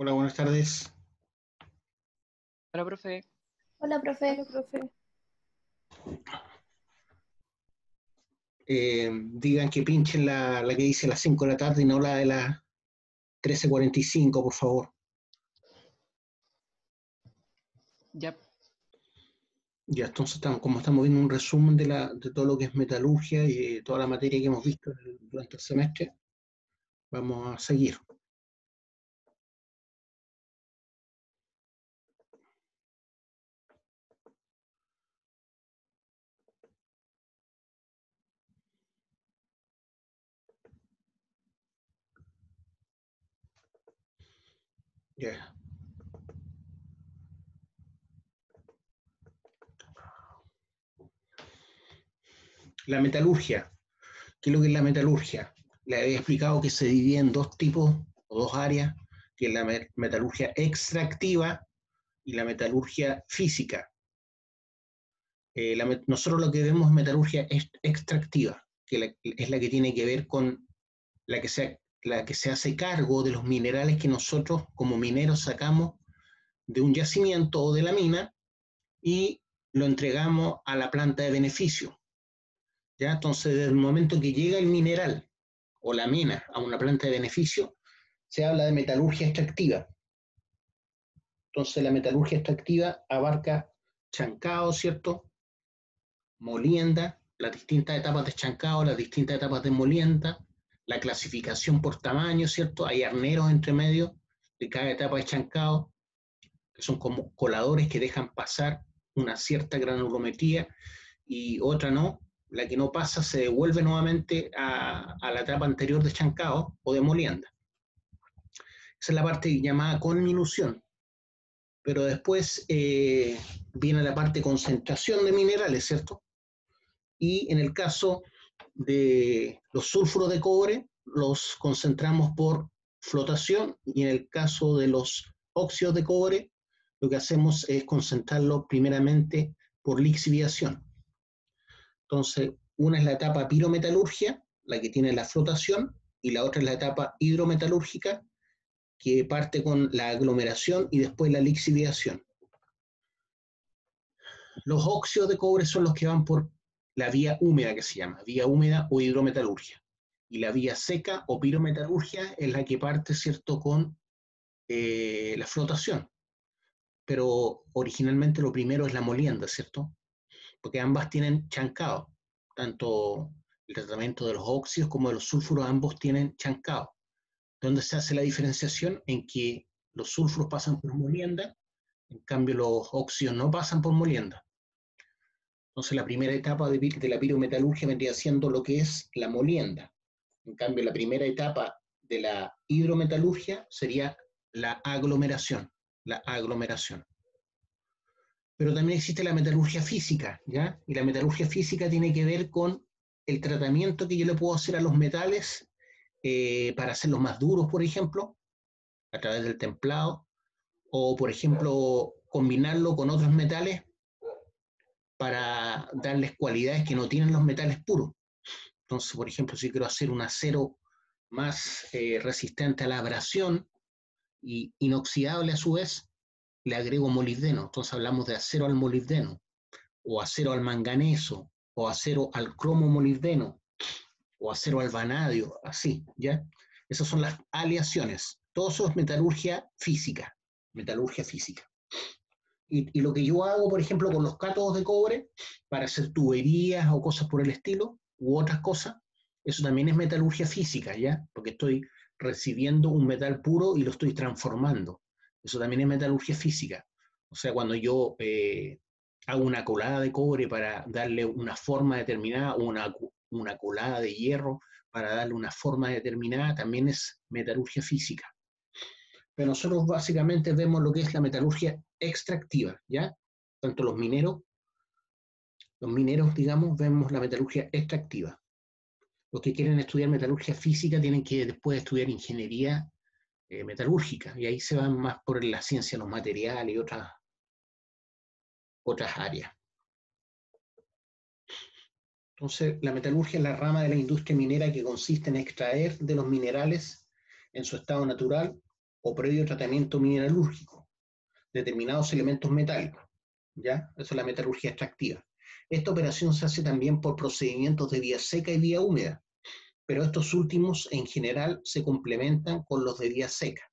Hola, buenas tardes. Hola, profe. Hola, profe. Hola, profe. Digan que pinchen la que dice las 5 de la tarde y no la de las 13:45, por favor. Ya, Ya, entonces, como estamos viendo un resumen de todo lo que es metalurgia y toda la materia que hemos visto durante el semestre, vamos a seguir. Ya. La metalurgia. ¿Qué es lo que es la metalurgia? Le había explicado que se divide en dos tipos o dos áreas, que es la metalurgia extractiva y la metalurgia física. Nosotros lo que vemos es metalurgia extractiva, que es la que tiene que ver con la que se hace cargo de los minerales que nosotros como mineros sacamos de un yacimiento o de la mina y lo entregamos a la planta de beneficio. ¿Ya? Entonces, desde el momento que llega el mineral o la mina a una planta de beneficio, se habla de metalurgia extractiva. Entonces, la metalurgia extractiva abarca chancado, ¿cierto? Molienda, las distintas etapas de chancado, las distintas etapas de molienda, la clasificación por tamaño, ¿cierto? Hay arneros entre medio de cada etapa de chancado, que son como coladores que dejan pasar una cierta granulometría y otra no. La que no pasa se devuelve nuevamente a la etapa anterior de chancado o de molienda. Esa es la parte llamada conminución. Pero después viene la parte de concentración de minerales, ¿cierto? Y en el caso de los sulfuros de cobre, los concentramos por flotación, y en el caso de los óxidos de cobre, lo que hacemos es concentrarlo primeramente por lixiviación. Entonces, una es la etapa pirometalurgia, la que tiene la flotación, y la otra es la etapa hidrometalúrgica, que parte con la aglomeración y después la lixiviación. Los óxidos de cobre son los que van por la vía húmeda, que se llama, vía húmeda o hidrometalurgia. Y la vía seca o pirometalurgia es la que parte, ¿cierto?, con la flotación. Pero originalmente lo primero es la molienda, ¿cierto? Porque ambas tienen chancado. Tanto el tratamiento de los óxidos como de los sulfuros, ambos tienen chancado. ¿Dónde se hace la diferenciación? En que los sulfuros pasan por molienda, en cambio los óxidos no pasan por molienda. Entonces la primera etapa de la pirometalurgia vendría siendo lo que es la molienda. En cambio, la primera etapa de la hidrometalurgia sería la aglomeración. La aglomeración. Pero también existe la metalurgia física, ¿ya? Y la metalurgia física tiene que ver con el tratamiento que yo le puedo hacer a los metales para hacerlos más duros, por ejemplo, a través del templado, o, por ejemplo, combinarlo con otros metales para darles cualidades que no tienen los metales puros. Entonces, por ejemplo, si quiero hacer un acero más resistente a la abrasión y inoxidable a su vez, le agrego molibdeno. Entonces hablamos de acero al molibdeno, o acero al manganeso, o acero al cromo molibdeno, o acero al vanadio, así, ¿ya? Esas son las aleaciones. Todo eso es metalurgia física, metalurgia física. Y lo que yo hago, por ejemplo, con los cátodos de cobre, para hacer tuberías o cosas por el estilo, u otras cosas, eso también es metalurgia física, ¿ya? Porque estoy recibiendo un metal puro y lo estoy transformando. Eso también es metalurgia física. O sea, cuando yo hago una colada de cobre para darle una forma determinada, o una colada de hierro para darle una forma determinada, también es metalurgia física. Pero nosotros básicamente vemos lo que es la metalurgia extractiva, ¿ya? Tanto los mineros, digamos, vemos la metalurgia extractiva. Los que quieren estudiar metalurgia física tienen que después estudiar ingeniería metalúrgica, y ahí se van más por la ciencia de los materiales y otras áreas. Entonces, la metalurgia es la rama de la industria minera que consiste en extraer de los minerales en su estado natural o previo tratamiento mineralúrgico, determinados elementos metálicos, ¿ya? Eso es la metalurgia extractiva. Esta operación se hace también por procedimientos de vía seca y vía húmeda, pero estos últimos en general se complementan con los de vía seca.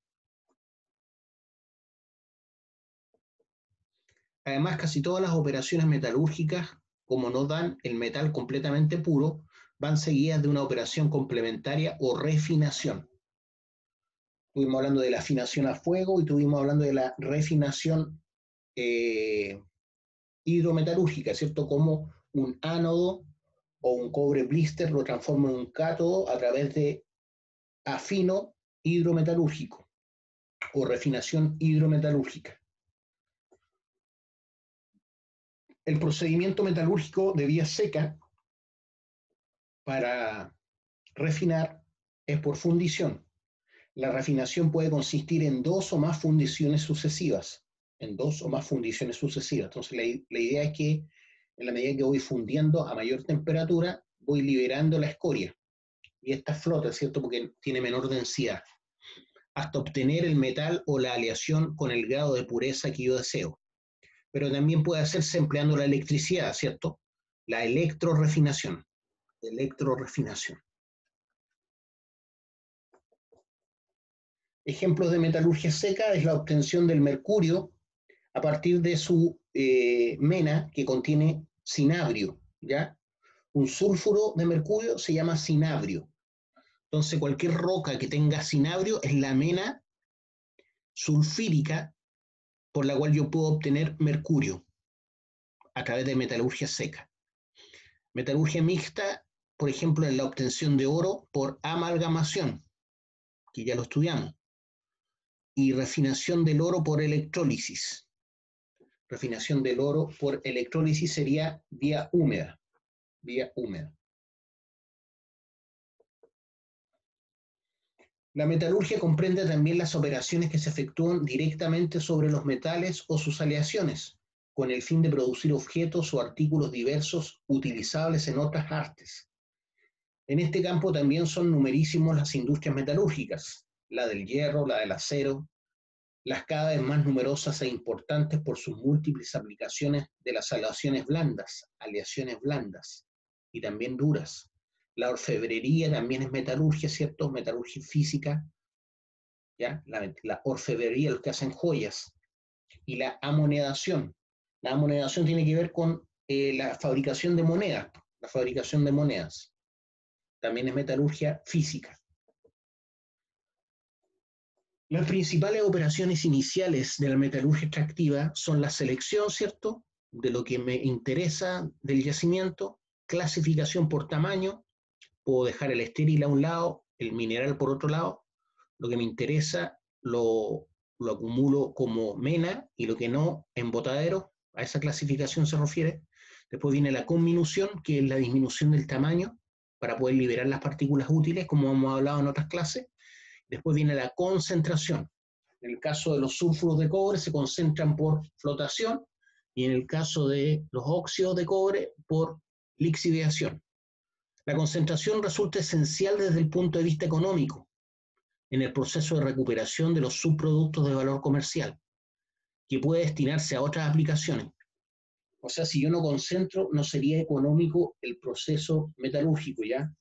Además, casi todas las operaciones metalúrgicas, como no dan el metal completamente puro, van seguidas de una operación complementaria o refinación. Estuvimos hablando de la afinación a fuego y estuvimos hablando de la refinación hidrometalúrgica, ¿cierto? Como un ánodo o un cobre blister lo transforma en un cátodo a través de afino hidrometalúrgico o refinación hidrometalúrgica. El procedimiento metalúrgico de vía seca para refinar es por fundición. La refinación puede consistir en dos o más fundiciones sucesivas. Entonces, la idea es que en la medida que voy fundiendo a mayor temperatura, voy liberando la escoria. Y esta flota, ¿cierto? Porque tiene menor densidad, hasta obtener el metal o la aleación con el grado de pureza que yo deseo. Pero también puede hacerse empleando la electricidad, ¿cierto? La electrorefinación. Ejemplos de metalurgia seca es la obtención del mercurio a partir de su mena que contiene cinabrio, ¿ya? Un sulfuro de mercurio se llama cinabrio. Entonces, cualquier roca que tenga cinabrio es la mena sulfírica por la cual yo puedo obtener mercurio a través de metalurgia seca. Metalurgia mixta, por ejemplo, es la obtención de oro por amalgamación, que ya lo estudiamos, y refinación del oro por electrólisis. Refinación del oro por electrólisis sería vía húmeda. La metalurgia comprende también las operaciones que se efectúan directamente sobre los metales o sus aleaciones, con el fin de producir objetos o artículos diversos utilizables en otras artes. En este campo también son numerísimos las industrias metalúrgicas, la del hierro, la del acero, las cada vez más numerosas e importantes por sus múltiples aplicaciones de las aleaciones blandas y también duras. La orfebrería también es metalurgia, ¿cierto? Metalurgia física, ¿ya? La orfebrería, los que hacen joyas. Y la amonedación. La amonedación tiene que ver con la fabricación de monedas. También es metalurgia física. Las principales operaciones iniciales de la metalurgia extractiva son la selección, ¿cierto?, de lo que me interesa del yacimiento, clasificación por tamaño, puedo dejar el estéril a un lado, el mineral por otro lado, lo que me interesa lo acumulo como mena y lo que no en botadero, a esa clasificación se refiere. Después viene la conminución, que es la disminución del tamaño para poder liberar las partículas útiles, como hemos hablado en otras clases. Después viene la concentración. En el caso de los sulfuros de cobre se concentran por flotación y en el caso de los óxidos de cobre por lixiviación. La concentración resulta esencial desde el punto de vista económico en el proceso de recuperación de los subproductos de valor comercial, que puede destinarse a otras aplicaciones. O sea, si yo no concentro, no sería económico el proceso metalúrgico, ¿ya?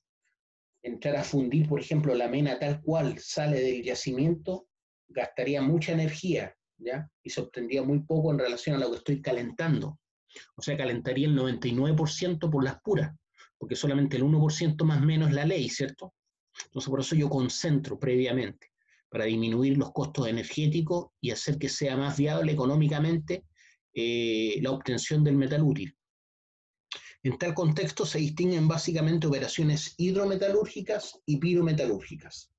Entrar a fundir, por ejemplo, la mena tal cual sale del yacimiento, gastaría mucha energía, ¿ya? Y se obtendría muy poco en relación a lo que estoy calentando. O sea, calentaría el 99% por las puras, porque solamente el 1% más o menos es la ley, ¿cierto? Entonces, por eso yo concentro previamente, para disminuir los costos energéticos y hacer que sea más viable económicamente la obtención del metal útil. En tal contexto se distinguen básicamente operaciones hidrometalúrgicas y pirometalúrgicas.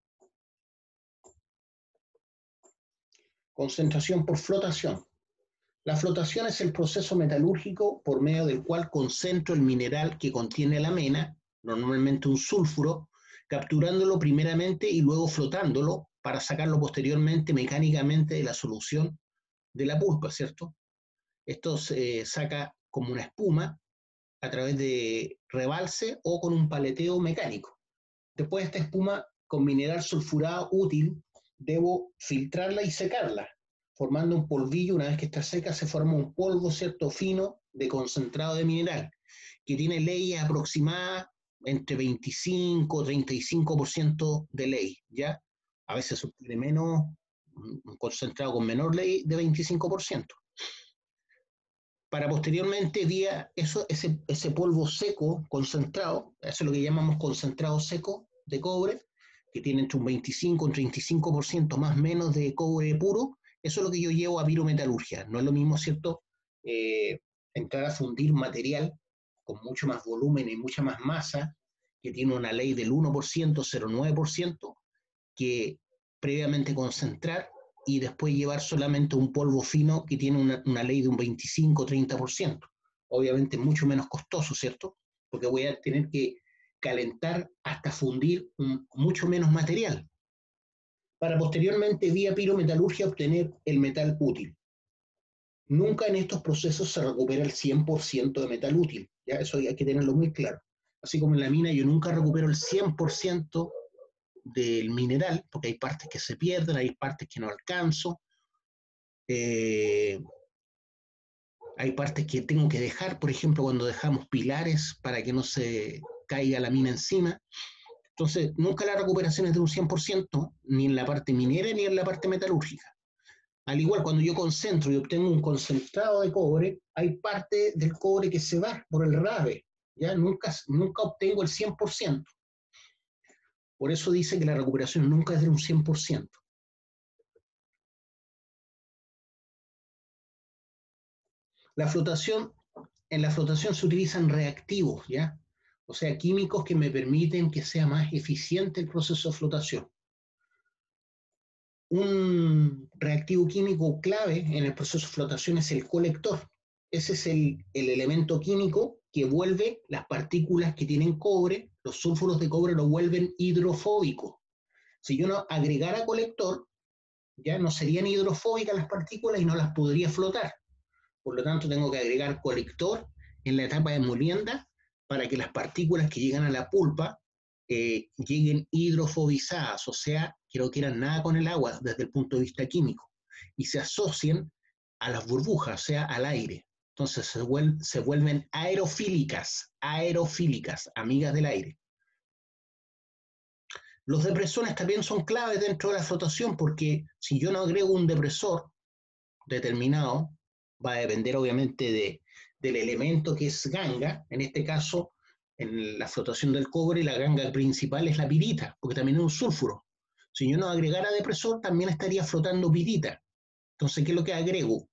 Concentración por flotación. La flotación es el proceso metalúrgico por medio del cual concentro el mineral que contiene la mena, normalmente un sulfuro, capturándolo primeramente y luego flotándolo para sacarlo posteriormente mecánicamente de la solución de la pulpa, ¿cierto? Esto se saca como una espuma a través de rebalse o con un paleteo mecánico. Después esta espuma con mineral sulfurado útil debo filtrarla y secarla, formando un polvillo. Una vez que está seca, se forma un polvo, ¿cierto?, fino de concentrado de mineral, que tiene leyes aproximadas entre 25 y 35% de ley, ¿ya? A veces obtiene menos, un concentrado con menor ley de 25%. Para posteriormente, vía ese polvo seco, concentrado, eso es lo que llamamos concentrado seco de cobre, que tiene entre un 25 y un 35% más o menos de cobre puro, eso es lo que yo llevo a pirometalurgia. No es lo mismo, ¿cierto?, entrar a fundir material con mucho más volumen y mucha más masa, que tiene una ley del 1%, 0,9%, que previamente concentrar y después llevar solamente un polvo fino que tiene una ley de un 25-30%. Obviamente mucho menos costoso, ¿cierto? Porque voy a tener que calentar hasta fundir mucho menos material, para posteriormente vía pirometalurgia obtener el metal útil. Nunca en estos procesos se recupera el 100% de metal útil, ¿ya? Eso hay que tenerlo muy claro. Así como en la mina yo nunca recupero el 100% del mineral, porque hay partes que se pierden, hay partes que no alcanzo, hay partes que tengo que dejar, por ejemplo, cuando dejamos pilares para que no se caiga la mina encima. Entonces, nunca la recuperación es de un 100%, ni en la parte minera ni en la parte metalúrgica. Al igual, cuando yo concentro y obtengo un concentrado de cobre, hay parte del cobre que se va por el RAVE, ¿ya? Nunca obtengo el 100%. Por eso dice que la recuperación nunca es de un 100%. La flotación, en la flotación se utilizan reactivos, ¿ya? O sea, químicos que me permiten que sea más eficiente el proceso de flotación. Un reactivo químico clave en el proceso de flotación es el colector. Ese es el elemento químico que vuelve las partículas que tienen cobre, los sulfuros de cobre lo vuelven hidrofóbicos. Si yo no agregara colector, ya no serían hidrofóbicas las partículas y no las podría flotar. Por lo tanto, tengo que agregar colector en la etapa de molienda para que las partículas que llegan a la pulpa lleguen hidrofobizadas, o sea, que no quieran nada con el agua desde el punto de vista químico, y se asocien a las burbujas, o sea, al aire. Entonces se vuelven aerofílicas, amigas del aire. Los depresores también son claves dentro de la flotación, porque si yo no agrego un depresor determinado, va a depender obviamente del elemento que es ganga. En este caso, en la flotación del cobre, la ganga principal es la pirita, porque también es un sulfuro. Si yo no agregara depresor, también estaría flotando pirita. Entonces, ¿qué es lo que agrego?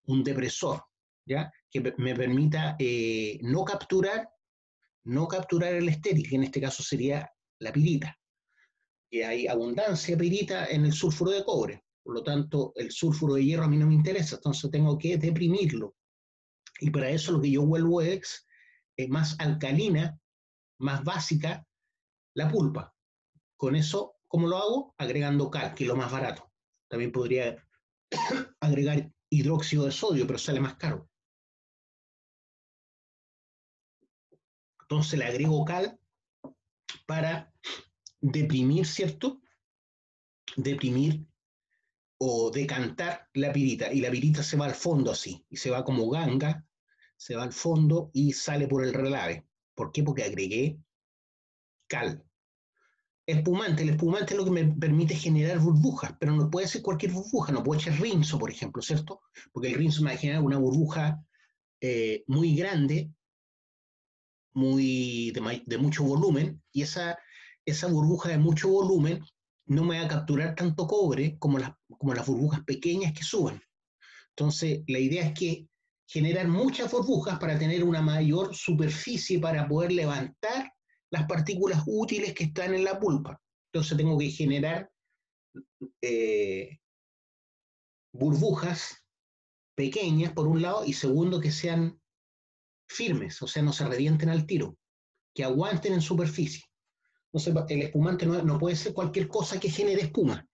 Un depresor, ¿ya? Que me permita no capturar el estéril, que en este caso sería la pirita. Que hay abundancia de pirita en el sulfuro de cobre. Por lo tanto, el sulfuro de hierro a mí no me interesa, entonces tengo que deprimirlo. Y para eso lo que yo vuelvo es más alcalina, más básica, la pulpa. Con eso, ¿cómo lo hago? Agregando cal, que es lo más barato. También podría agregar hidróxido de sodio, pero sale más caro. Entonces le agrego cal para deprimir, ¿cierto? Deprimir o decantar la pirita, y la pirita se va al fondo así, y se va como ganga, se va al fondo y sale por el relave. ¿Por qué? Porque agregué cal. El espumante es lo que me permite generar burbujas, pero no puede ser cualquier burbuja, no puedo echar rinzo, por ejemplo, ¿cierto? Porque el rinzo me va a generar una burbuja muy grande, de mucho volumen, y esa burbuja de mucho volumen no me va a capturar tanto cobre como las burbujas pequeñas que suben. Entonces, la idea es que generar muchas burbujas para tener una mayor superficie para poder levantar las partículas útiles que están en la pulpa. Entonces, tengo que generar burbujas pequeñas, por un lado, y segundo, que sean firmes, o sea, no se revienten al tiro, que aguanten en superficie. Entonces, el espumante no puede ser cualquier cosa que genere espuma,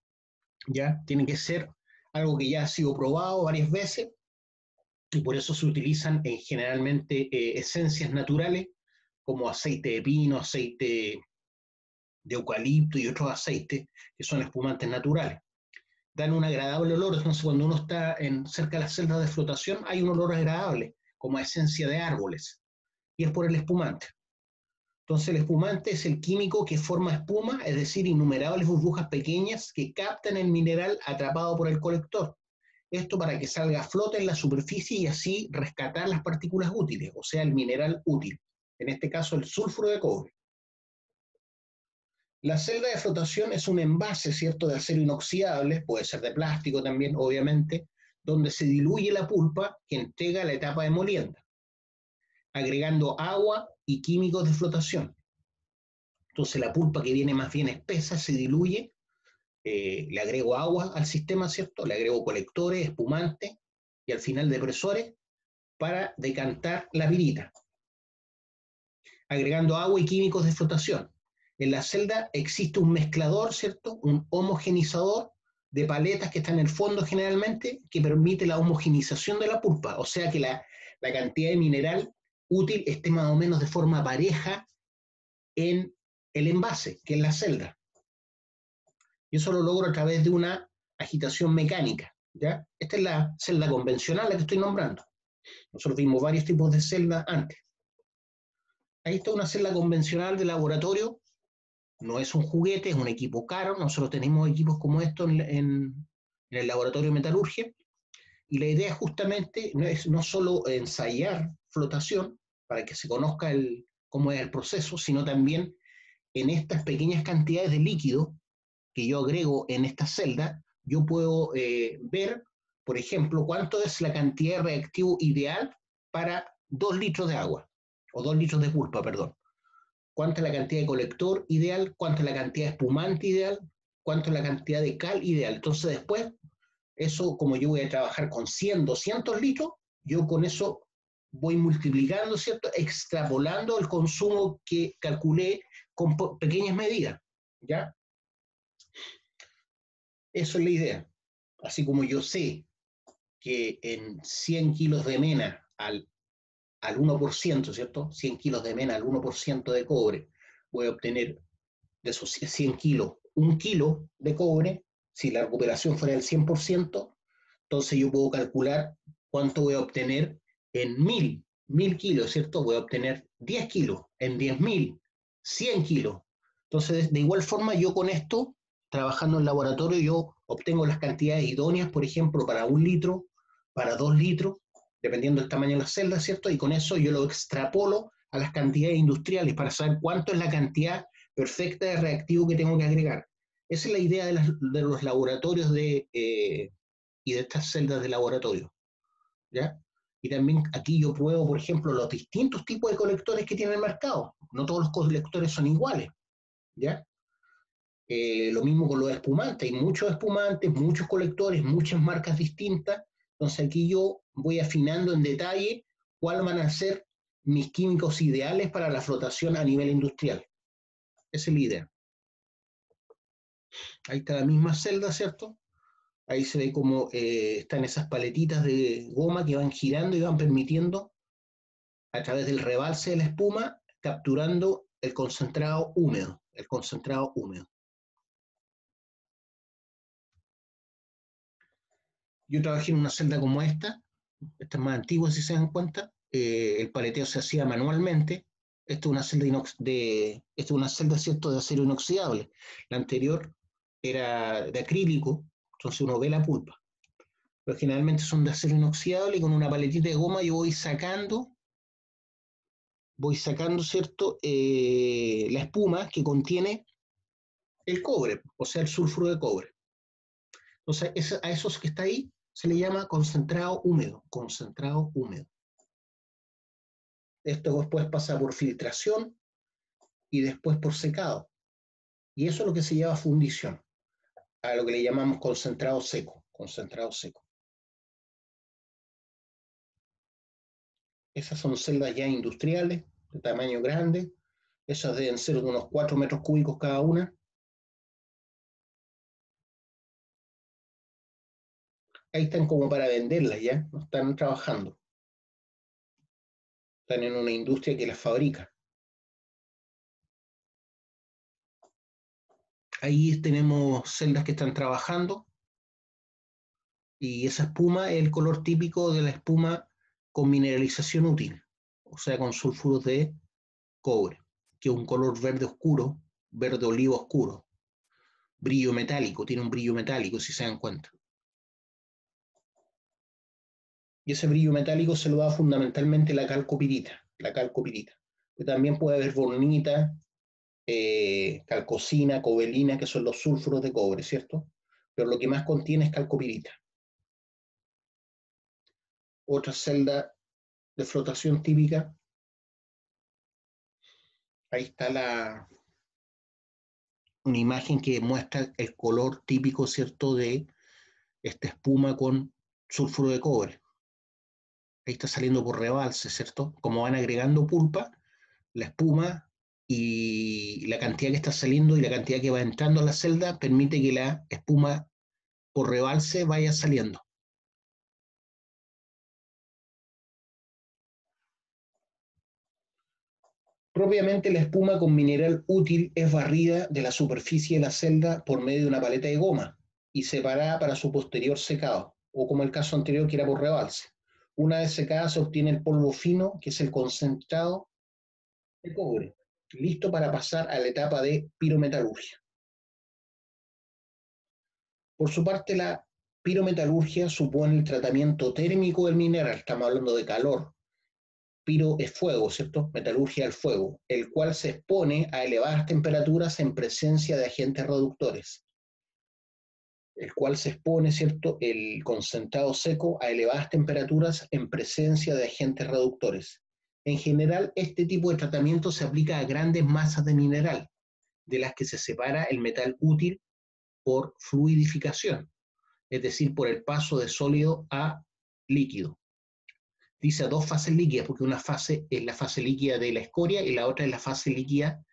¿ya? Tiene que ser algo que ya ha sido probado varias veces, y por eso se utilizan generalmente esencias naturales como aceite de pino, aceite de eucalipto y otros aceites que son espumantes naturales. dan un agradable olor. Entonces, cuando uno está cerca de las celdas de flotación, hay un olor agradable, como a esencia de árboles, y es por el espumante. Entonces, el espumante es el químico que forma espuma, es decir, innumerables burbujas pequeñas que captan el mineral atrapado por el colector. Esto para que salga a flote en la superficie y así rescatar las partículas útiles, o sea, el mineral útil, en este caso el sulfuro de cobre. La celda de flotación es un envase, ¿cierto?, de acero inoxidable, puede ser de plástico también, obviamente, donde se diluye la pulpa que entrega la etapa de molienda, agregando agua y químicos de flotación. Entonces la pulpa, que viene más bien espesa, se diluye, le agrego agua al sistema, ¿cierto? Le agrego colectores, espumantes y al final depresores para decantar la pirita, agregando agua y químicos de flotación. En la celda existe un mezclador, ¿cierto? Un homogenizador de paletas que está en el fondo generalmente, que permite la homogenización de la pulpa, o sea que la cantidad de mineral útil esté más o menos de forma pareja en el envase, que es la celda. Y eso lo logro a través de una agitación mecánica, ¿ya? Esta es la celda convencional, la que estoy nombrando. Nosotros vimos varios tipos de celdas antes. Ahí está una celda convencional de laboratorio. No es un juguete, es un equipo caro. Nosotros tenemos equipos como estos en el laboratorio de metalurgia. Y la idea justamente es no solo ensayar flotación para que se conozca cómo es el proceso, sino también en estas pequeñas cantidades de líquido que yo agrego en esta celda, yo puedo ver, por ejemplo, cuánto es la cantidad de reactivo ideal para 2 litros de agua, o 2 litros de pulpa, perdón. Cuánta es la cantidad de colector ideal, cuánta es la cantidad de espumante ideal, cuánto es la cantidad de cal ideal. Entonces después, eso, como yo voy a trabajar con 100, 200 litros, yo con eso voy multiplicando, ¿cierto? Extrapolando el consumo que calculé con pequeñas medidas, ¿ya? Eso es la idea. Así como yo sé que en 100 kilos de mena al 1%, ¿cierto? 100 kilos de mena al 1% de cobre, voy a obtener de esos 100 kilos, 1 kilo de cobre. Si la recuperación fuera del 100%, entonces yo puedo calcular cuánto voy a obtener en 1000 kilos, ¿cierto? Voy a obtener 10 kilos, en 10.000, 100 kilos. Entonces, de igual forma, yo con esto, trabajando en laboratorio, yo obtengo las cantidades idóneas, por ejemplo, para 1 litro, para 2 litros, dependiendo del tamaño de la celda, ¿cierto? Y con eso yo lo extrapolo a las cantidades industriales para saber cuánto es la cantidad perfecta de reactivo que tengo que agregar. Esa es la idea de los laboratorios y de estas celdas de laboratorio, ¿ya? Y también aquí yo pruebo, por ejemplo, los distintos tipos de colectores que tiene el mercado. No todos los colectores son iguales, ¿ya? Lo mismo con los espumantes. Hay muchos espumantes, muchos colectores, muchas marcas distintas. Entonces aquí yo voy afinando en detalle cuáles van a ser mis químicos ideales para la flotación a nivel industrial. Esa es la idea. Ahí está la misma celda, ¿cierto? Ahí se ve cómo están esas paletitas de goma que van girando y van permitiendo, a través del rebalse de la espuma, capturando el concentrado húmedo. El concentrado húmedo. Yo trabajé en una celda como esta es más antigua, si se dan cuenta. El paleteo se hacía manualmente. Esta es una celda, esta es una celda, ¿cierto?, de acero inoxidable. La anterior era de acrílico, entonces uno ve la pulpa. Pero generalmente son de acero inoxidable y con una paletita de goma yo voy sacando, ¿cierto?, la espuma que contiene el cobre, o sea, el sulfuro de cobre. Entonces, a esos que está ahí se le llama concentrado húmedo, concentrado húmedo. Esto después pasa por filtración y después por secado. Y eso es lo que se llama fundición, a lo que le llamamos concentrado seco, concentrado seco. Esas son celdas ya industriales, de tamaño grande. Esas deben ser de unos 4 metros cúbicos cada una. Ahí están como para venderlas ya, no están trabajando. Están en una industria que las fabrica. Ahí tenemos celdas que están trabajando. Y esa espuma es el color típico de la espuma con mineralización útil, o sea, con sulfuros de cobre, que es un color verde oscuro, verde olivo oscuro, brillo metálico, tiene un brillo metálico, si se dan cuenta. Y ese brillo metálico se lo da fundamentalmente la calcopirita, que también puede haber bornita, calcosina, cobelina, que son los sulfuros de cobre, ¿cierto? Pero lo que más contiene es calcopirita. Otra celda de flotación típica, ahí está una imagen que muestra el color típico, ¿cierto?, de esta espuma con sulfuro de cobre. Ahí está saliendo por rebalse, ¿cierto? Como van agregando pulpa, la espuma y la cantidad que está saliendo y la cantidad que va entrando a la celda permite que la espuma por rebalse vaya saliendo. Propiamente la espuma con mineral útil es barrida de la superficie de la celda por medio de una paleta de goma y separada para su posterior secado, o como el caso anterior que era por rebalse. Una vez secada se obtiene el polvo fino, que es el concentrado de cobre, listo para pasar a la etapa de pirometalurgia. Por su parte, la pirometalurgia supone el tratamiento térmico del mineral, estamos hablando de calor. Piro es fuego, ¿cierto? Metalurgia al fuego, el cual se expone a elevadas temperaturas en presencia de agentes reductores. El cual se expone, ¿cierto?, el concentrado seco a elevadas temperaturas en presencia de agentes reductores. En general, este tipo de tratamiento se aplica a grandes masas de mineral, de las que se separa el metal útil por fluidificación, es decir, por el paso de sólido a líquido. Dice a dos fases líquidas, porque una fase es la fase líquida de la escoria y la otra es la fase líquida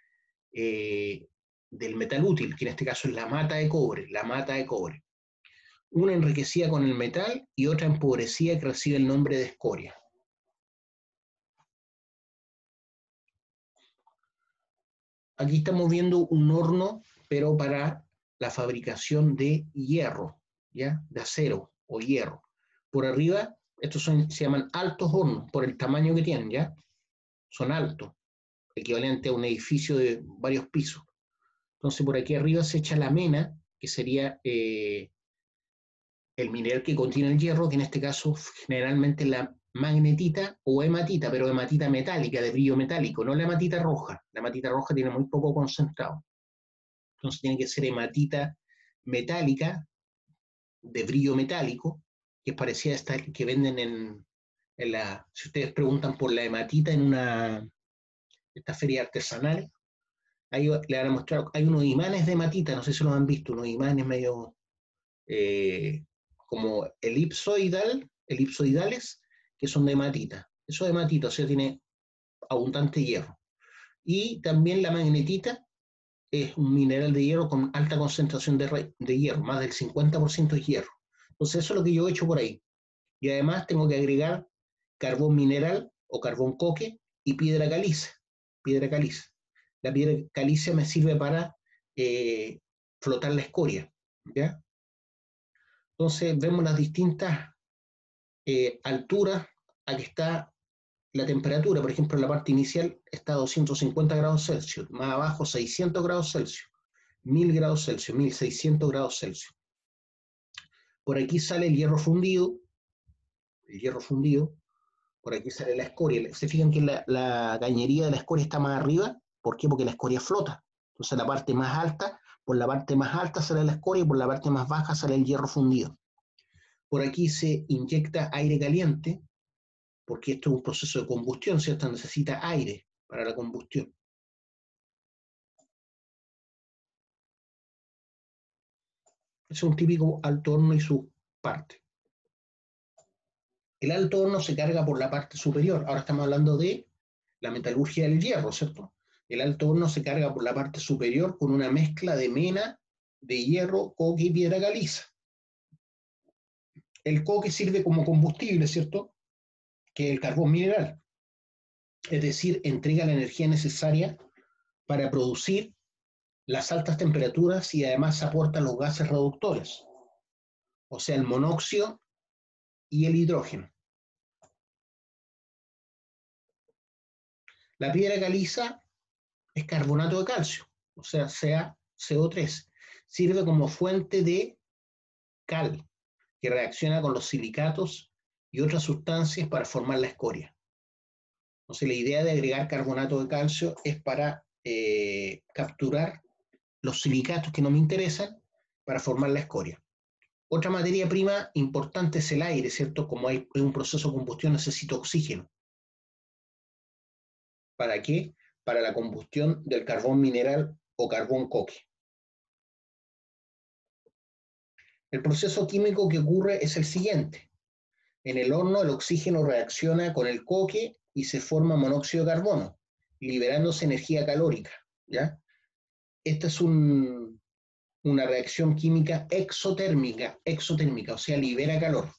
del metal útil, que en este caso es la mata de cobre, Una enriquecida con el metal y otra empobrecida que recibe el nombre de escoria. Aquí estamos viendo un horno, pero para la fabricación de hierro, ¿ya? De acero o hierro. Por arriba, estos se llaman altos hornos, por el tamaño que tienen, ¿ya? Son altos, equivalente a un edificio de varios pisos. Entonces, por aquí arriba se echa la mena, que sería el mineral que contiene el hierro, que en este caso generalmente la magnetita o hematita, pero hematita metálica, de brillo metálico, no la hematita roja. La hematita roja tiene muy poco concentrado. Entonces tiene que ser hematita metálica, de brillo metálico, que es parecida a esta que venden en la... Si ustedes preguntan por la hematita en esta feria artesanal, ahí le van a mostrar, hay unos imanes de hematita, no sé si los han visto, unos imanes medio como elipsoidales, que son de hematita. Eso de hematita, o sea, tiene abundante hierro. Y también la magnetita es un mineral de hierro con alta concentración de hierro, más del 50% es hierro. Entonces eso es lo que yo he hecho por ahí. Y además tengo que agregar carbón mineral o carbón coque y piedra caliza. Piedra caliza. La piedra caliza me sirve para flotar la escoria, ¿ya? Entonces vemos las distintas alturas a que está la temperatura. Por ejemplo, en la parte inicial está a 250 grados Celsius, más abajo 600 grados Celsius, 1000 grados Celsius, 1600 grados Celsius. Por aquí sale el hierro fundido, por aquí sale la escoria. Se fijan que la cañería de la escoria está más arriba. ¿Por qué? Porque la escoria flota. Entonces la parte más alta, por la parte más alta sale la escoria y por la parte más baja sale el hierro fundido. Por aquí se inyecta aire caliente, porque esto es un proceso de combustión, ¿cierto? Necesita aire para la combustión. Es un típico alto horno y su parte. El alto horno se carga por la parte superior. Ahora estamos hablando de la metalurgia del hierro, ¿cierto? El alto horno se carga por la parte superior con una mezcla de mena, de hierro, coque y piedra caliza. El coque sirve como combustible, ¿cierto? Que es el carbón mineral. Es decir, entrega la energía necesaria para producir las altas temperaturas y además aporta los gases reductores. o sea, el monóxido y el hidrógeno. La piedra caliza es carbonato de calcio, o sea, CO3. Sirve como fuente de cal, que reacciona con los silicatos y otras sustancias para formar la escoria. Entonces, la idea de agregar carbonato de calcio es para capturar los silicatos que no me interesan para formar la escoria. Otra materia prima importante es el aire, ¿cierto? Como hay un proceso de combustión, necesito oxígeno. ¿Para qué? Para la combustión del carbón mineral o carbón coque. El proceso químico que ocurre es el siguiente. En el horno el oxígeno reacciona con el coque y se forma monóxido de carbono, liberándose energía calórica, ¿ya? Esta es una reacción química exotérmica, o sea, libera calor.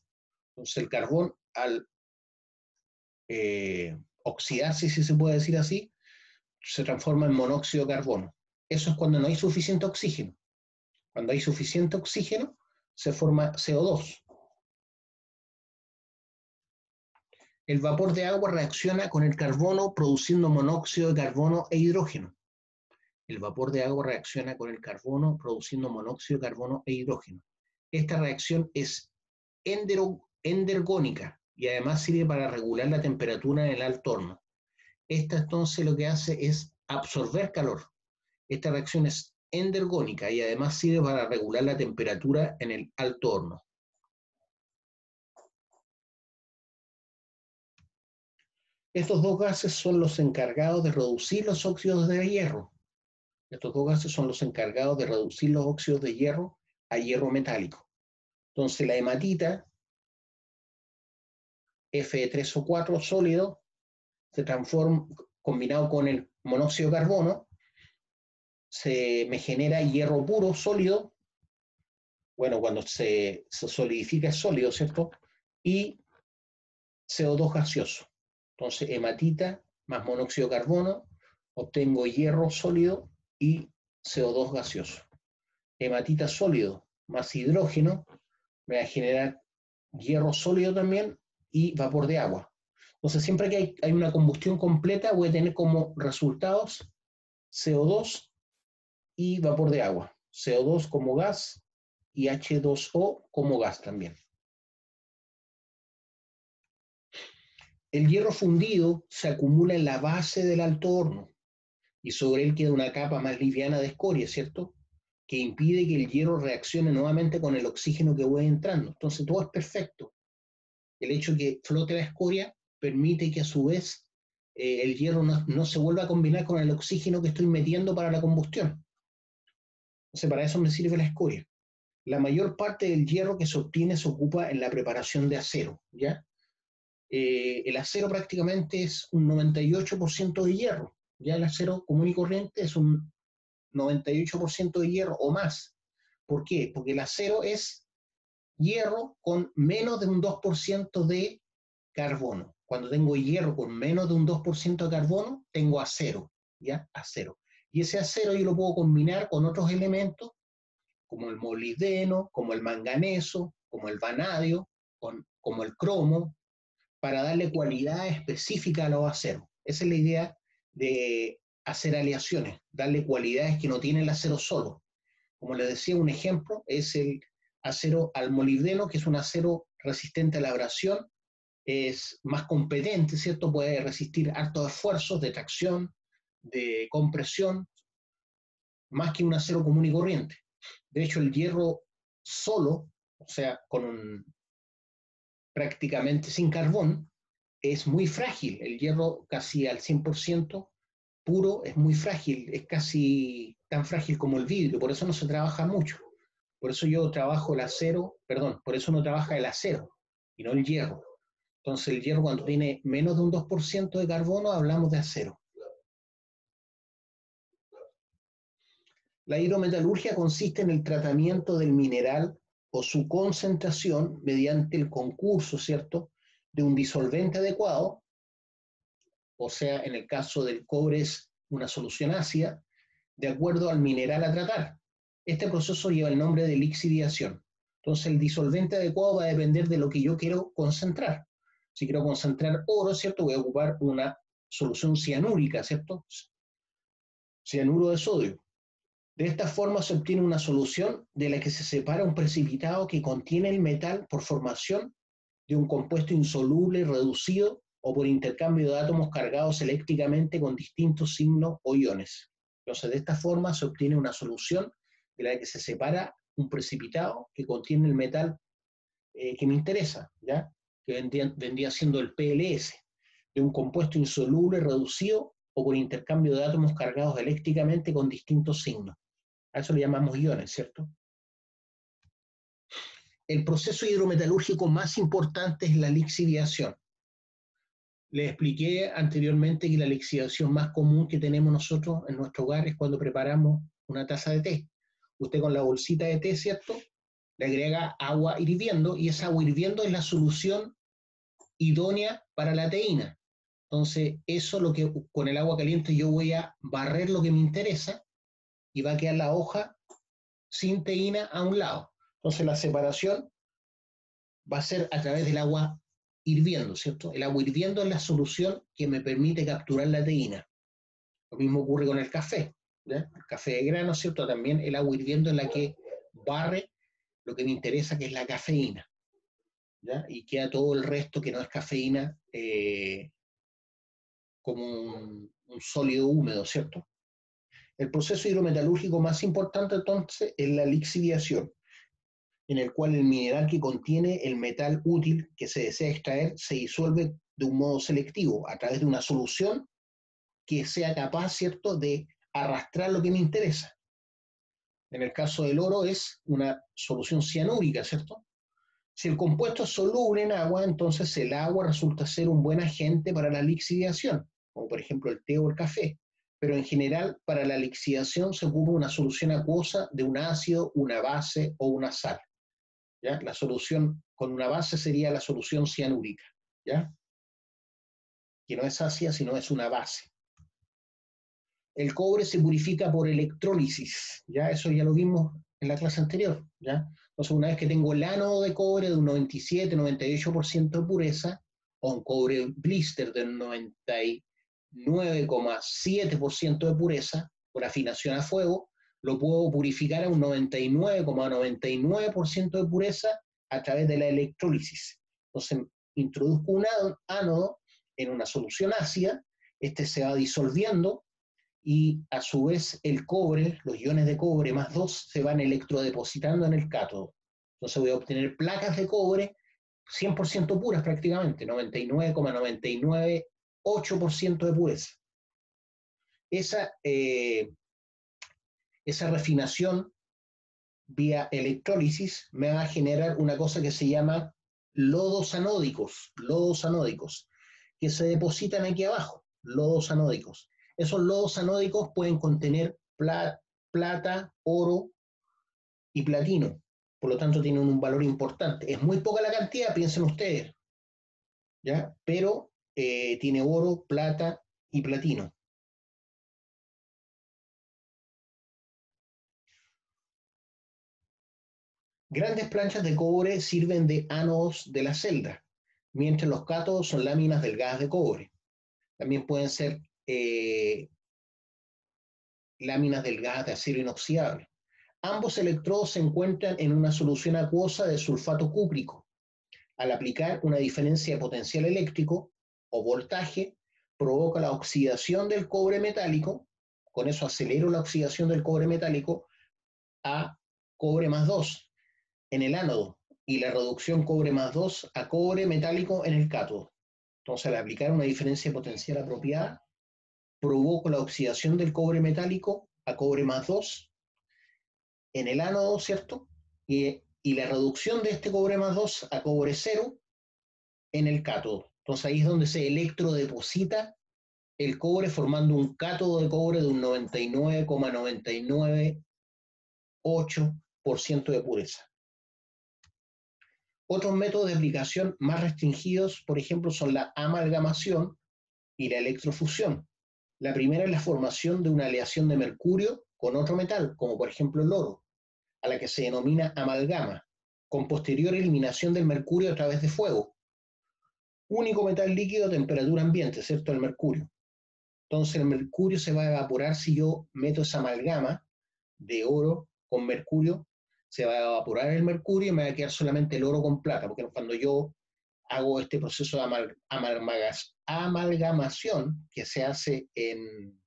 Entonces el carbón, al oxidarse, si se puede decir así, se transforma en monóxido de carbono. Eso es cuando no hay suficiente oxígeno. Cuando hay suficiente oxígeno, se forma CO2. El vapor de agua reacciona con el carbono produciendo monóxido de carbono e hidrógeno. El vapor de agua reacciona con el carbono produciendo monóxido de carbono e hidrógeno. Esta reacción es endergónica y además sirve para regular la temperatura en el alto horno. Esta entonces lo que hace es absorber calor. Esta reacción es endergónica y además sirve para regular la temperatura en el alto horno. Estos dos gases son los encargados de reducir los óxidos de hierro. Estos dos gases son los encargados de reducir los óxidos de hierro a hierro metálico. Entonces la hematita, Fe3O4 sólido, se transforma, combinado con el monóxido de carbono, me genera hierro puro sólido. Bueno, cuando se solidifica es sólido, ¿cierto? Y CO2 gaseoso. Entonces, hematita más monóxido de carbono, obtengo hierro sólido y CO2 gaseoso. Hematita sólido más hidrógeno me va a generar hierro sólido también y vapor de agua. Entonces, siempre que hay una combustión completa, voy a tener como resultados CO2 y vapor de agua. CO2 como gas y H2O como gas también. El hierro fundido se acumula en la base del alto horno y sobre él queda una capa más liviana de escoria, ¿cierto? Que impide que el hierro reaccione nuevamente con el oxígeno que voy entrando. Entonces todo es perfecto. El hecho de que flote la escoria permite que a su vez el hierro no se vuelva a combinar con el oxígeno que estoy metiendo para la combustión. Entonces para eso me sirve la escoria. La mayor parte del hierro que se obtiene se ocupa en la preparación de acero, ¿ya? El acero prácticamente es un 98% de hierro. Ya el acero común y corriente es un 98% de hierro o más. ¿Por qué? Porque el acero es hierro con menos de un 2% de carbono. Cuando tengo hierro con menos de un 2% de carbono, tengo acero, ¿ya? Acero. Y ese acero yo lo puedo combinar con otros elementos, como el molibdeno, como el manganeso, como el vanadio, como el cromo, para darle cualidad específica a los aceros. Esa es la idea de hacer aleaciones, darle cualidades que no tiene el acero solo. Como les decía, un ejemplo es el acero al molibdeno, que es un acero resistente a la abrasión, es más competente, ¿cierto? Puede resistir altos esfuerzos de tracción, de compresión, más que un acero común y corriente. De hecho, el hierro solo, o sea, prácticamente sin carbón, es muy frágil. El hierro casi al 100% puro es muy frágil, es casi tan frágil como el vidrio, por eso no se trabaja mucho. Por eso yo trabajo el acero, perdón, por eso no trabaja el acero y no el hierro. Entonces el hierro cuando tiene menos de un 2% de carbono hablamos de acero. La hidrometalurgia consiste en el tratamiento del mineral o su concentración mediante el concurso, ¿cierto?, de un disolvente adecuado, o sea, en el caso del cobre es una solución ácida, de acuerdo al mineral a tratar. Este proceso lleva el nombre de lixiviación. Entonces el disolvente adecuado va a depender de lo que yo quiero concentrar. Si quiero concentrar oro, ¿cierto? Voy a ocupar una solución cianúrica, ¿cierto? Cianuro de sodio. De esta forma se obtiene una solución de la que se separa un precipitado que contiene el metal por formación de un compuesto insoluble reducido o por intercambio de átomos cargados eléctricamente con distintos signos o iones. Entonces, de esta forma se obtiene una solución de la que se separa un precipitado que contiene el metal que me interesa, ¿ya? Que vendría siendo el PLS, de un compuesto insoluble reducido o por intercambio de átomos cargados eléctricamente con distintos signos. A eso le llamamos iones, ¿cierto? El proceso hidrometalúrgico más importante es la lixiviación. Les expliqué anteriormente que la lixiviación más común que tenemos nosotros en nuestro hogar es cuando preparamos una taza de té. Usted con la bolsita de té, ¿cierto? Le agrega agua hirviendo y esa agua hirviendo es la solución idónea para la teína. Entonces, eso lo que con el agua caliente yo voy a barrer lo que me interesa y va a quedar la hoja sin teína a un lado. Entonces, la separación va a ser a través del agua hirviendo, ¿cierto? El agua hirviendo es la solución que me permite capturar la teína. Lo mismo ocurre con el café, ¿ya? El café de grano, ¿cierto? También el agua hirviendo es la que barre lo que me interesa, que es la cafeína, ¿ya? Y queda todo el resto que no es cafeína como un sólido húmedo, ¿cierto? El proceso hidrometalúrgico más importante entonces es la lixiviación, en el cual el mineral que contiene el metal útil que se desea extraer se disuelve de un modo selectivo a través de una solución que sea capaz, ¿cierto?, de arrastrar lo que me interesa. En el caso del oro es una solución cianúrica, ¿cierto? Si el compuesto es soluble en agua, entonces el agua resulta ser un buen agente para la lixiviación, como por ejemplo el té o el café. Pero en general, para la lixiviación se ocupa una solución acuosa de un ácido, una base o una sal, ¿ya? La solución con una base sería la solución cianúrica, ¿ya? Que no es ácida, sino es una base. El cobre se purifica por electrólisis, ¿ya? Eso ya lo vimos en la clase anterior, ¿ya? Entonces, una vez que tengo el ánodo de cobre de un 97-98% de pureza, o un cobre blister del 99,7% de pureza, por afinación a fuego, lo puedo purificar a un 99,99% de pureza a través de la electrólisis. Entonces, introduzco un ánodo en una solución ácida, este se va disolviendo y a su vez el cobre, los iones de cobre más 2 se van electrodepositando en el cátodo. Entonces voy a obtener placas de cobre 100% puras prácticamente, 99,998% de pureza. Esa refinación vía electrólisis me va a generar una cosa que se llama lodos anódicos, que se depositan aquí abajo, lodos anódicos. Esos lodos anódicos pueden contener plata, oro y platino. Por lo tanto, tienen un valor importante. Es muy poca la cantidad, piensen ustedes, ¿ya? Pero tiene oro, plata y platino. Grandes planchas de cobre sirven de ánodos de la celda, mientras los cátodos son láminas delgadas de cobre. También pueden ser láminas delgadas de acero inoxidable. Ambos electrodos se encuentran en una solución acuosa de sulfato cúprico. Al aplicar una diferencia de potencial eléctrico o voltaje, provoca la oxidación del cobre metálico, con eso acelero la oxidación del cobre metálico a cobre más 2 en el ánodo y la reducción cobre más 2 a cobre metálico en el cátodo. Entonces, al aplicar una diferencia de potencial apropiada, provoco la oxidación del cobre metálico a cobre más 2 en el ánodo, ¿cierto? Y la reducción de este cobre más 2 a cobre 0 en el cátodo. Entonces ahí es donde se electrodeposita el cobre formando un cátodo de cobre de un 99,998% de pureza. Otros métodos de aplicación más restringidos, por ejemplo, son la amalgamación y la electrofusión. La primera es la formación de una aleación de mercurio con otro metal, como por ejemplo el oro, a la que se denomina amalgama, con posterior eliminación del mercurio a través de fuego. Único metal líquido a temperatura ambiente, ¿cierto? El mercurio. Entonces el mercurio se va a evaporar si yo meto esa amalgama de oro con mercurio, se va a evaporar el mercurio y me va a quedar solamente el oro con plata, porque cuando yo hago este proceso de amalgamación que se hace en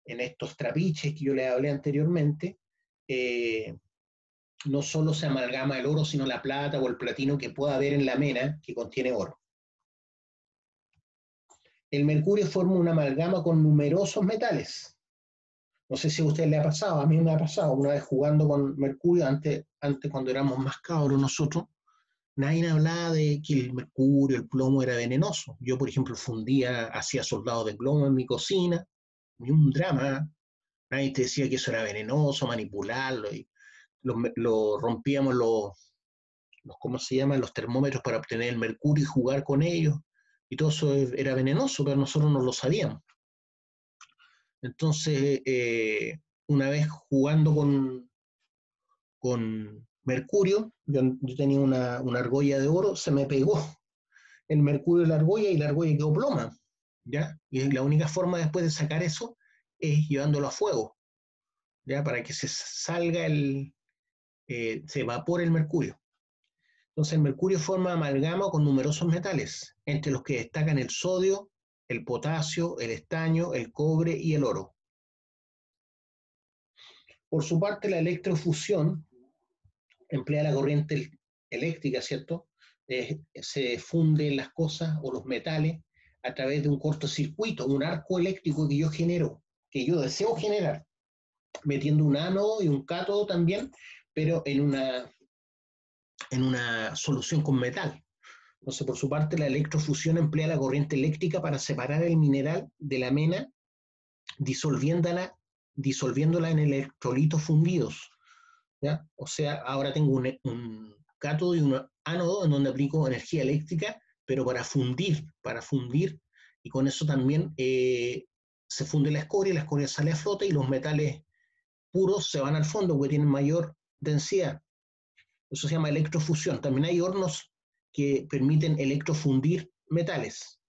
estos trapiches que yo les hablé anteriormente, no solo se amalgama el oro, sino la plata o el platino que pueda haber en la mena que contiene oro. El mercurio forma una amalgama con numerosos metales. No sé si a usted le ha pasado, a mí me ha pasado una vez jugando con mercurio, antes cuando éramos más cabros nosotros, nadie hablaba de que el mercurio, el plomo era venenoso. Yo, por ejemplo, hacía soldados de plomo en mi cocina, ni un drama. Nadie te decía que eso era venenoso, manipularlo, y rompíamos ¿cómo se llaman? Los termómetros para obtener el mercurio y jugar con ellos. Y todo eso era venenoso, pero nosotros no lo sabíamos. Entonces, una vez jugando con mercurio, yo tenía una argolla de oro, se me pegó el mercurio y la argolla quedó ploma, ¿ya? Y la única forma después de sacar eso es llevándolo a fuego, ¿ya? Para que se salga se evapore el mercurio. Entonces el mercurio forma amalgama con numerosos metales, entre los que destacan el sodio, el potasio, el estaño, el cobre y el oro. Por su parte, la electrofusión emplea la corriente eléctrica, ¿cierto? Se funden las cosas o los metales a través de un cortocircuito, un arco eléctrico que yo genero, que yo deseo generar, metiendo un ánodo y un cátodo también, pero en una solución con metal. Entonces, por su parte, la electrofusión emplea la corriente eléctrica para separar el mineral de la mena, disolviéndola en electrolitos fundidos, ¿ya? O sea, ahora tengo un cátodo y un ánodo en donde aplico energía eléctrica, pero para fundir, y con eso también se funde la escoria sale a flote y los metales puros se van al fondo porque tienen mayor densidad. Eso se llama electrofusión. También hay hornos que permiten electrofundir metales.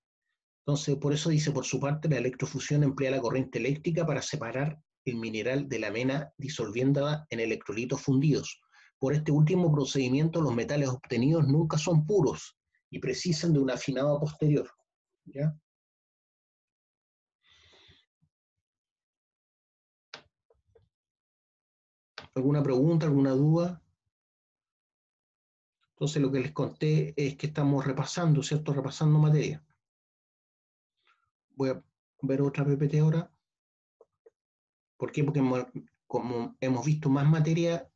Entonces, por eso dice, por su parte, la electrofusión emplea la corriente eléctrica para separar el mineral de la mena disolviéndola en electrolitos fundidos. Por este último procedimiento, los metales obtenidos nunca son puros y precisan de un afinado posterior, ¿ya? ¿Alguna pregunta, alguna duda? Entonces, lo que les conté es que estamos repasando, ¿cierto? Repasando materia. Voy a ver otra PPT ahora. ¿Por qué? Porque como hemos visto más materia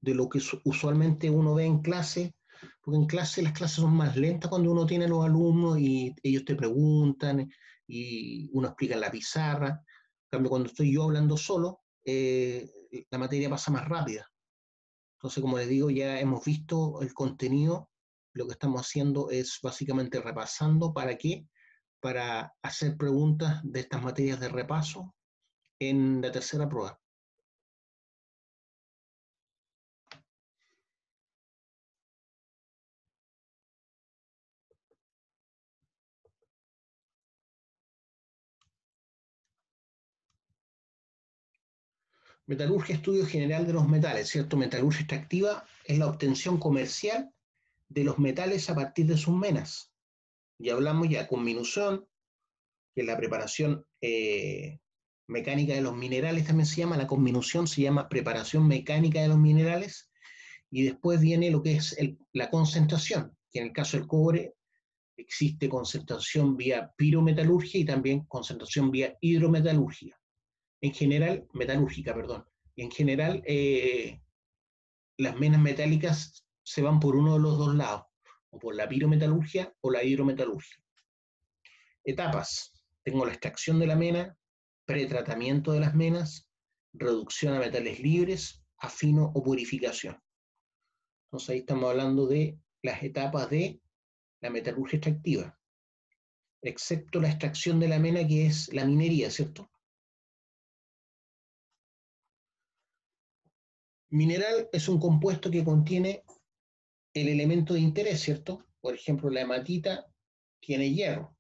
de lo que usualmente uno ve en clase, porque en clase las clases son más lentas cuando uno tiene a los alumnos y ellos te preguntan y uno explica en la pizarra. En cambio, cuando estoy yo hablando solo, la materia pasa más rápida. Entonces, como les digo, ya hemos visto el contenido. Lo que estamos haciendo es básicamente repasando. ¿Para qué? Para hacer preguntas de estas materias de repaso en la tercera prueba. Metalurgia, estudio general de los metales, ¿cierto? Metalurgia extractiva es la obtención comercial de los metales a partir de sus menas. Ya hablamos ya con minución, que es la preparación mecánica de los minerales, también se llama, la conminución se llama preparación mecánica de los minerales, y después viene lo que es la concentración, que en el caso del cobre existe concentración vía pirometalurgia y también concentración vía hidrometalurgia. En general, metalúrgica, perdón. En general, las menas metálicas se van por uno de los dos lados, o por la pirometalurgia o la hidrometalurgia. Etapas. Tengo la extracción de la mena, pretratamiento de las menas, reducción a metales libres, afino o purificación. Entonces ahí estamos hablando de las etapas de la metalurgia extractiva, excepto la extracción de la mena, que es la minería, ¿cierto? Mineral es un compuesto que contiene el elemento de interés, ¿cierto? Por ejemplo, la hematita tiene hierro.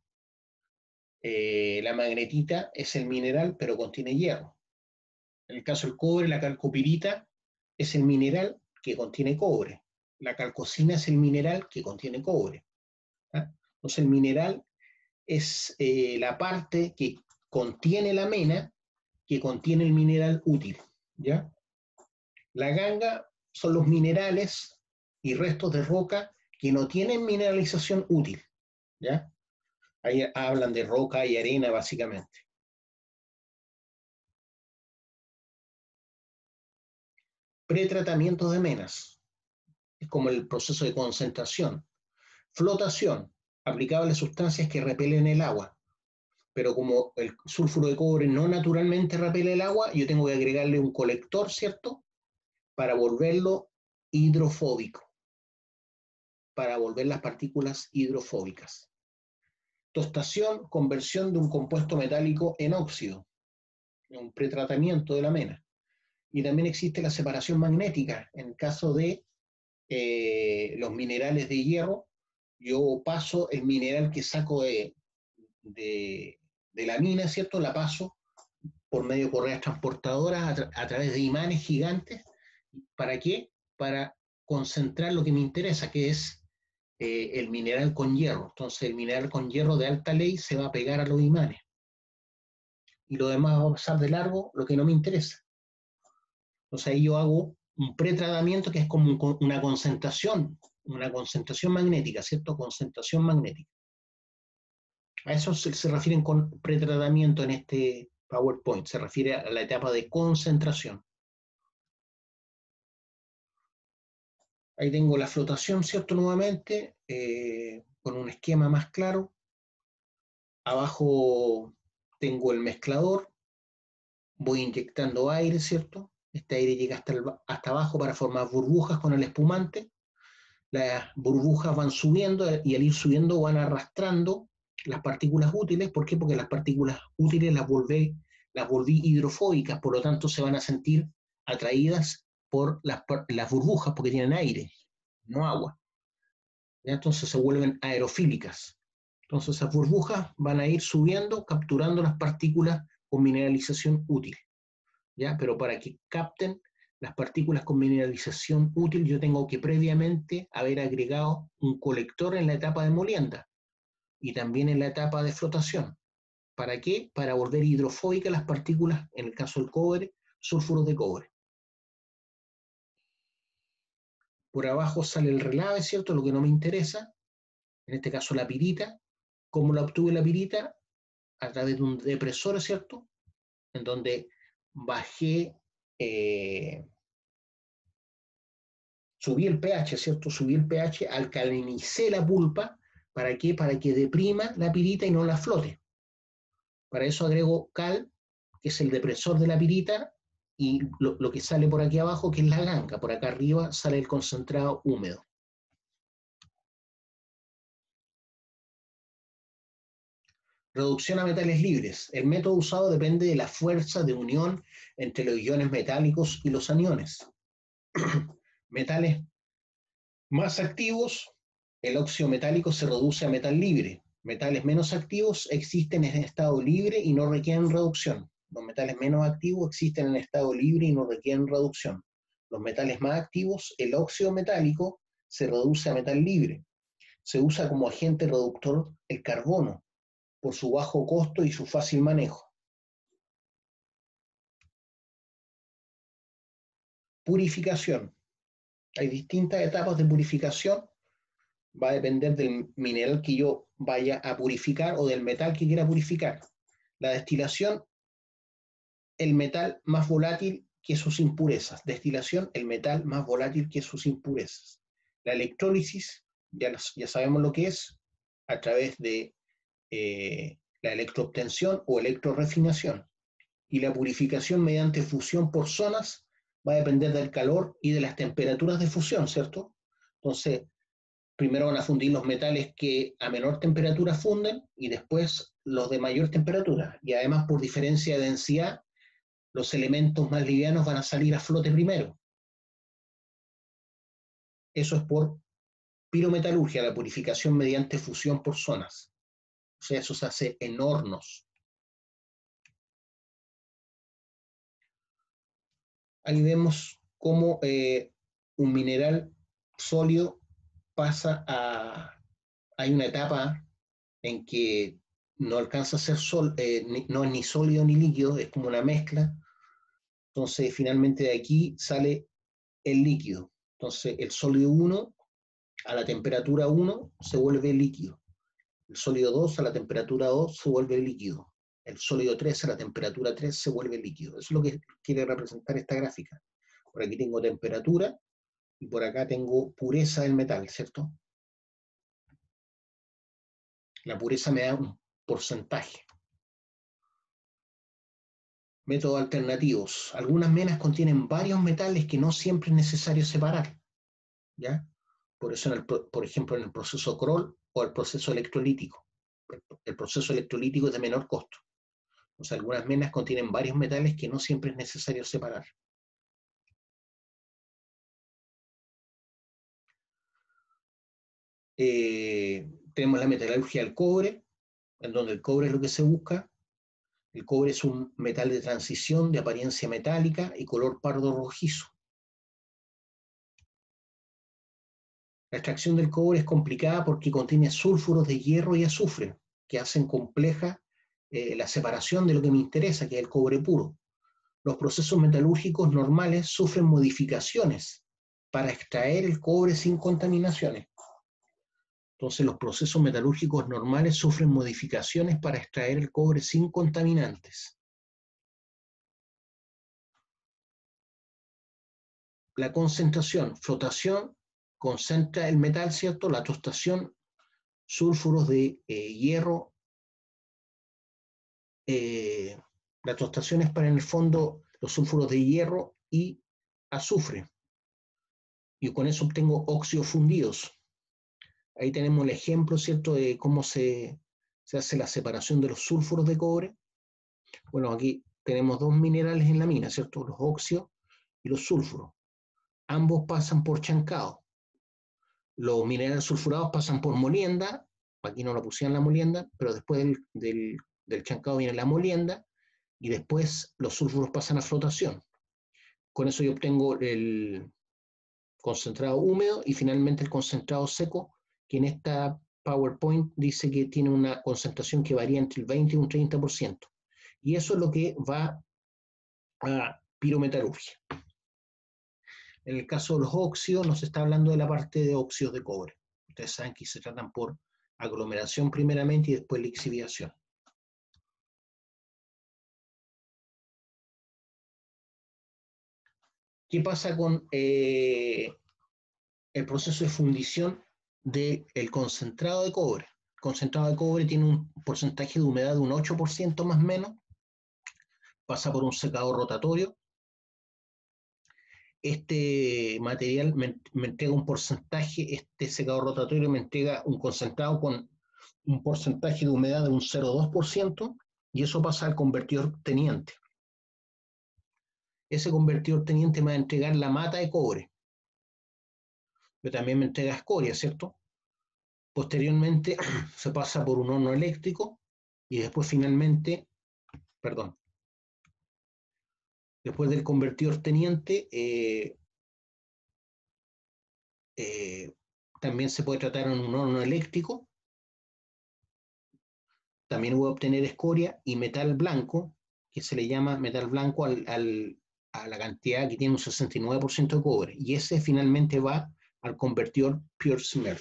La magnetita es el mineral, pero contiene hierro. En el caso del cobre, la calcopirita es el mineral que contiene cobre. La calcocina es el mineral que contiene cobre. ¿Ah? Entonces, el mineral es la parte que contiene la mena, que contiene el mineral útil. ¿Ya? La ganga son los minerales y restos de roca que no tienen mineralización útil. ¿Ya? Ahí hablan de roca y arena, básicamente. Pretratamiento de menas. Es como el proceso de concentración. Flotación. Aplicable a sustancias que repelen el agua. Pero como el sulfuro de cobre no naturalmente repele el agua, yo tengo que agregarle un colector, ¿cierto? Para volverlo hidrofóbico. Para volver las partículas hidrofóbicas. Tostación, conversión de un compuesto metálico en óxido. Un pretratamiento de la mena. Y también existe la separación magnética. En el caso de los minerales de hierro, yo paso el mineral que saco de la mina, ¿cierto? La paso por medio de correas transportadoras a través de imanes gigantes. ¿Para qué? Para concentrar lo que me interesa, que es el mineral con hierro. Entonces el mineral con hierro de alta ley se va a pegar a los imanes. Y lo demás va a pasar de largo, lo que no me interesa. Entonces ahí yo hago un pretratamiento que es como una concentración magnética, ¿cierto? Concentración magnética. A eso se refieren con pretratamiento en este PowerPoint, se refiere a la etapa de concentración. Ahí tengo la flotación, ¿cierto? Nuevamente, con un esquema más claro. Abajo tengo el mezclador, voy inyectando aire, ¿cierto? Este aire llega hasta abajo para formar burbujas con el espumante. Las burbujas van subiendo y al ir subiendo van arrastrando las partículas útiles. ¿Por qué? Porque las partículas útiles las volví hidrofóbicas, por lo tanto se van a sentir atraídas por las burbujas porque tienen aire, no agua. ¿Ya? Entonces se vuelven aerofílicas. Entonces esas burbujas van a ir subiendo, capturando las partículas con mineralización útil. ¿Ya? Pero para que capten las partículas con mineralización útil, yo tengo que previamente haber agregado un colector en la etapa de molienda y también en la etapa de flotación. ¿Para qué? Para volver hidrofóbicas las partículas, en el caso del cobre, sulfuros de cobre. Por abajo sale el relave, ¿cierto? Lo que no me interesa, en este caso la pirita. ¿Cómo la obtuve la pirita? A través de un depresor, ¿cierto? En donde bajé, subí el pH, ¿cierto? Subí el pH, alcalinicé la pulpa. ¿Para qué? Para que deprima la pirita y no la flote. Para eso agrego cal, que es el depresor de la pirita, y lo que sale por aquí abajo, que es la ganga. Por acá arriba sale el concentrado húmedo. Reducción a metales libres. El método usado depende de la fuerza de unión entre los iones metálicos y los aniones. Metales más activos, el óxido metálico se reduce a metal libre. Metales menos activos existen en estado libre y no requieren reducción. Los metales menos activos existen en estado libre y no requieren reducción. Los metales más activos, el óxido metálico, se reduce a metal libre. Se usa como agente reductor el carbono, por su bajo costo y su fácil manejo. Purificación. Hay distintas etapas de purificación. Va a depender del mineral que yo vaya a purificar o del metal que quiera purificar. La destilación, el metal más volátil que sus impurezas. Destilación, el metal más volátil que sus impurezas. La electrólisis, ya sabemos lo que es, a través de la electroobtención o electrorefinación. Y la purificación mediante fusión por zonas va a depender del calor y de las temperaturas de fusión, ¿cierto? Entonces, primero van a fundir los metales que a menor temperatura funden y después los de mayor temperatura. Y además, por diferencia de densidad, los elementos más livianos van a salir a flote primero. Eso es por Pirometalurgia, la purificación mediante fusión por zonas. O sea, eso se hace en hornos. Ahí vemos cómo un mineral sólido pasa a... Hay una etapa en que no alcanza a ser no es ni sólido ni líquido, es como una mezcla. Entonces, finalmente de aquí sale el líquido. Entonces, el sólido 1 a la temperatura 1 se vuelve líquido. El sólido 2 a la temperatura 2 se vuelve líquido. El sólido 3 a la temperatura 3 se vuelve líquido. Eso es lo que quiere representar esta gráfica. Por aquí tengo temperatura y por acá tengo pureza del metal, ¿cierto? La pureza me da un porcentaje. Métodos alternativos. Algunas menas contienen varios metales que no siempre es necesario separar, ¿ya? Por eso, por ejemplo, en el proceso Kroll o el proceso electrolítico. El proceso electrolítico es de menor costo. O sea, algunas menas contienen varios metales que no siempre es necesario separar. Tenemos la metalurgia del cobre, en donde el cobre es lo que se busca. El cobre es un metal de transición de apariencia metálica y color pardo rojizo. La extracción del cobre es complicada porque contiene sulfuros de hierro y azufre, que hacen compleja la separación de lo que me interesa, que es el cobre puro. Los procesos metalúrgicos normales sufren modificaciones para extraer el cobre sin contaminaciones. Entonces, los procesos metalúrgicos normales sufren modificaciones para extraer el cobre sin contaminantes. La concentración, flotación, concentra el metal, ¿cierto? La tostación, sulfuros de hierro. La tostación es para, en el fondo, los sulfuros de hierro y azufre. Y con eso obtengo óxidos fundidos. Ahí tenemos el ejemplo, ¿cierto?, de cómo se hace la separación de los sulfuros de cobre. Bueno, aquí tenemos dos minerales en la mina, ¿cierto? Los óxidos y los sulfuros. Ambos pasan por chancado. Los minerales sulfurados pasan por molienda, aquí no lo pusieron la molienda, pero después del chancado viene la molienda, y después los sulfuros pasan a flotación. Con eso yo obtengo el concentrado húmedo y finalmente el concentrado seco, que en esta PowerPoint dice que tiene una concentración que varía entre el 20 y un 30%. Y eso es lo que va a pirometalurgia. En el caso de los óxidos, nos está hablando de la parte de óxidos de cobre. Ustedes saben que se tratan por aglomeración primeramente y después lixiviación. ¿Qué pasa con el proceso de fundición del concentrado de cobre? El concentrado de cobre tiene un porcentaje de humedad de un 8% más o menos, pasa por un secador rotatorio. Este material me entrega un porcentaje, este secador rotatorio me entrega un concentrado con un porcentaje de humedad de un 0,2% y eso pasa al convertidor teniente. Ese convertidor teniente me va a entregar la mata de cobre, pero también me entrega escoria, ¿cierto? Posteriormente se pasa por un horno eléctrico y después finalmente, perdón, después del convertidor teniente, también se puede tratar en un horno eléctrico. También voy a obtener escoria y metal blanco, que se le llama metal blanco a la cantidad que tiene un 69% de cobre. Y ese finalmente va al convertidor Pure Smith.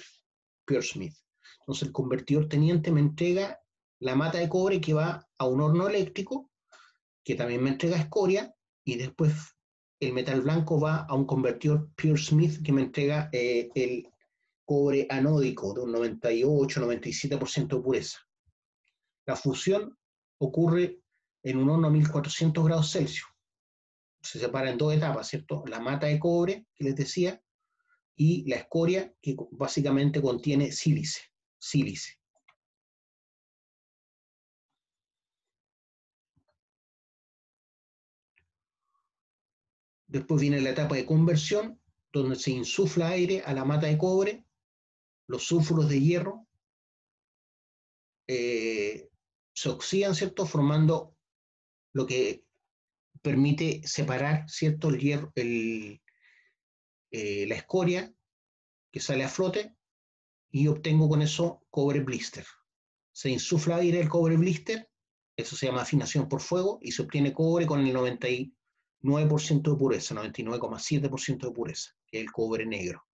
Entonces el convertidor teniente me entrega la mata de cobre que va a un horno eléctrico, que también me entrega escoria, y después el metal blanco va a un convertidor Pure Smith que me entrega el cobre anódico de un 98-97% de pureza. La fusión ocurre en un horno a 1400 grados Celsius. Se separa en dos etapas, ¿cierto? La mata de cobre, que les decía, y la escoria, que básicamente contiene sílice. Después viene la etapa de conversión, donde se insufla aire a la mata de cobre los sulfuros de hierro se oxidan, ¿cierto? Formando lo que permite separar, ¿cierto? El hierro, la escoria que sale a flote, y obtengo con eso cobre blister. Se insufla aire el cobre blister, eso se llama afinación por fuego, y se obtiene cobre con el 99% de pureza, 99,7% de pureza, que es el cobre negro.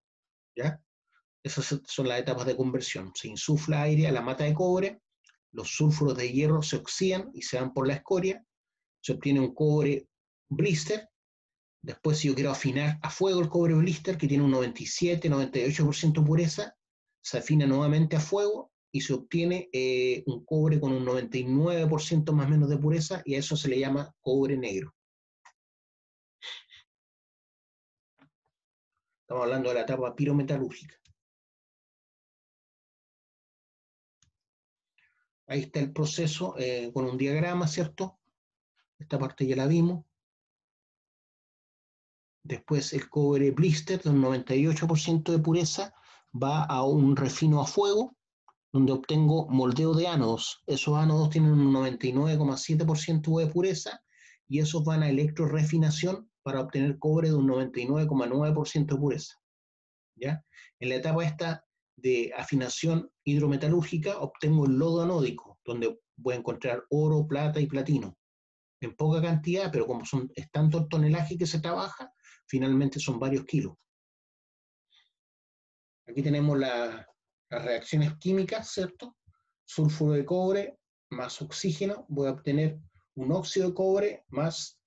¿Ya? Esas son las etapas de conversión. Se insufla aire a la mata de cobre, los sulfuros de hierro se oxidan y se van por la escoria, se obtiene un cobre blister. Después, si yo quiero afinar a fuego el cobre blister, que tiene un 97-98% de pureza, se afina nuevamente a fuego y se obtiene un cobre con un 99% más o menos de pureza, y a eso se le llama cobre negro. Estamos hablando de la etapa pirometalúrgica. Ahí está el proceso con un diagrama, ¿cierto? Esta parte ya la vimos. Después el cobre blister de un 98% de pureza va a un refino a fuego, donde obtengo moldeo de ánodos. Esos ánodos tienen un 99,7% de pureza, y esos van a electrorefinación para obtener cobre de un 99,9% de pureza. ¿Ya? En la etapa esta de afinación hidrometalúrgica obtengo el lodo anódico, donde voy a encontrar oro, plata y platino. En poca cantidad, pero como es tanto el tonelaje que se trabaja, finalmente son varios kilos. Aquí tenemos las reacciones químicas, ¿cierto? Sulfuro de cobre más oxígeno, voy a obtener un óxido de cobre más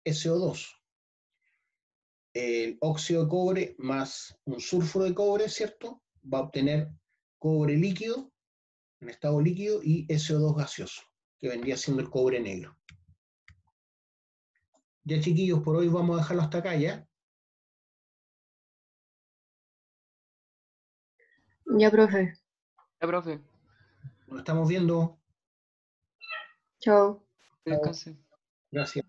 SO2. El óxido de cobre más un sulfuro de cobre, ¿cierto? Va a obtener cobre líquido, en estado líquido, y SO2 gaseoso, que vendría siendo el cobre negro. Ya, chiquillos, por hoy vamos a dejarlo hasta acá, ¿ya? Ya, profe. Ya, profe. Nos estamos viendo. Chao. Que descanse. Gracias.